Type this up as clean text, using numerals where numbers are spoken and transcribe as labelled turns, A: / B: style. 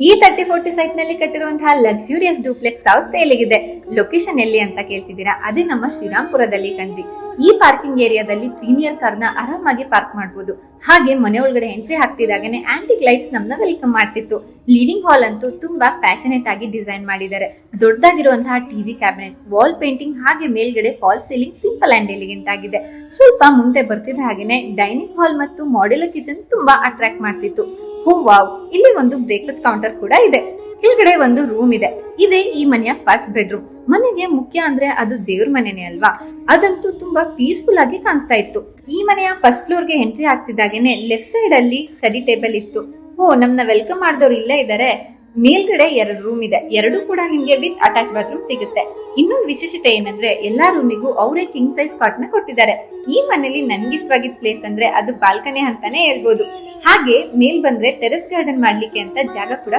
A: ಈ 3040 ಸೈಟ್ ನಲ್ಲಿ ಕಟ್ಟಿರುವಂತಹ luxurious duplex house ಸೇಲಿಗಿದೆ. Location ಎಲ್ಲಿ ಅಂತ ಕೇಳ್ತಿದ್ದೀರಾ? ಅದೇ ನಮ್ಮ ಶ್ರೀರಾಮ್ಪುರದಲ್ಲಿ ಕಣ್ರಿ. ಈ ಪಾರ್ಕಿಂಗ್ ಏರಿಯಾದಲ್ಲಿ ಪ್ರೀಮಿಯರ್ ಕಾರ್ನ ಆರಾಮಾಗಿ ಪಾರ್ಕ್ ಮಾಡಬಹುದು. ಹಾಗೆ ಮನೆ ಒಳಗಡೆ ಎಂಟ್ರಿ ಆಗ್ತಿದಾಗನೆ ಆಂಟಿಕ್ ಲೈಟ್ಸ್ ನಮ್ನ ವೆಲ್ಕಮ್ ಮಾಡ್ತಿತ್ತು. ಲಿವಿಂಗ್ ಹಾಲ್ ಅಂತೂ ತುಂಬಾ ಫ್ಯಾಷನೇಟ್ ಆಗಿ ಡಿಸೈನ್ ಮಾಡಿದ್ದಾರೆ. ದೊಡ್ಡದಾಗಿರುವಂತಹ ಟಿವಿ ಕ್ಯಾಬಿನೆಟ್, ವಾಲ್ ಪೇಂಟಿಂಗ್, ಹಾಗೆ ಮೇಲ್ಗಡೆ fall ceiling simple and elegant ಆಗಿದೆ. ಸ್ವಲ್ಪ ಮುಂದೆ ಬರ್ತಿದ್ದ ಹಾಗೇನೆ ಡೈನಿಂಗ್ ಹಾಲ್ ಮತ್ತು ಮಾಡ್ಯುಲರ್ ಕಿಚನ್ ತುಂಬಾ ಅಟ್ರಾಕ್ಟ್ ಮಾಡ್ತಿತ್ತು. ವಾವ್, ಇಲ್ಲಿ ಒಂದು ಬ್ರೇಕ್ಫಾಸ್ಟ್ ಕೌಂಟರ್ ಕೂಡ ಇದೆ. ಕೆಳಗಡೆ ಒಂದು ರೂಮ್ ಇದೆ. ಇದೇ ಈ ಮನೆಯ ಫಸ್ಟ್ ಬೆಡ್ರೂಮ್. ಮನೆಗೆ ಮುಖ್ಯ ಅಂದ್ರೆ ಅದು ದೇವ್ರ ಮನೆನೇ ಅಲ್ವಾ. ಅದಂತೂ ತುಂಬಾ ಪೀಸ್ಫುಲ್ ಆಗಿ ಕಾಣಿಸ್ತಾ ಇತ್ತು. ಈ ಮನೆಯ ಫಸ್ಟ್ ಫ್ಲೋರ್ ಗೆ ಎಂಟ್ರಿ ಆಗ್ತಿದ್ದಾಗೇನೆ ಲೆಫ್ಟ್ ಸೈಡ್ ಅಲ್ಲಿ ಸ್ಟಡಿ ಟೇಬಲ್ ಇತ್ತು. ನಮ್ನ ವೆಲ್ಕಮ್ ಮಾಡಿದವ್ರು ಇಲ್ಲೇ ಇದ್ದಾರೆ. ಮೇಲ್ಗಡೆ 2 ರೂಮ್ ಇದೆ. 2 ಕೂಡ ನಿಮ್ಗೆ ವಿತ್ ಅಟ್ಯಾಚ್ ಬಾತ್ರೂಮ್ ಸಿಗುತ್ತೆ. ಇನ್ನೊಂದು ವಿಶೇಷತೆ ಏನಂದ್ರೆ ಎಲ್ಲಾ ರೂಮಿಗೂ ಅವರೇ ಕಿಂಗ್ ಸೈಜ್ ಕಾಟ್ ನ ಕೊಟ್ಟಿದ್ದಾರೆ. ಈ ಮನೆಯಲ್ಲಿ ನನ್ಗಿಷ್ಟವಾಗಿದ್ದ ಪ್ಲೇಸ್ ಅಂದ್ರೆ ಅದು ಬಾಲ್ಕನಿ ಅಂತಾನೆ ಹೇಳ್ಬೋದು. ಹಾಗೆ ಮೇಲ್ ಬಂದ್ರೆ ಟೆರೆಸ್ ಗಾರ್ಡನ್ ಮಾಡ್ಲಿಕ್ಕೆ ಅಂತ ಜಾಗ ಕೂಡ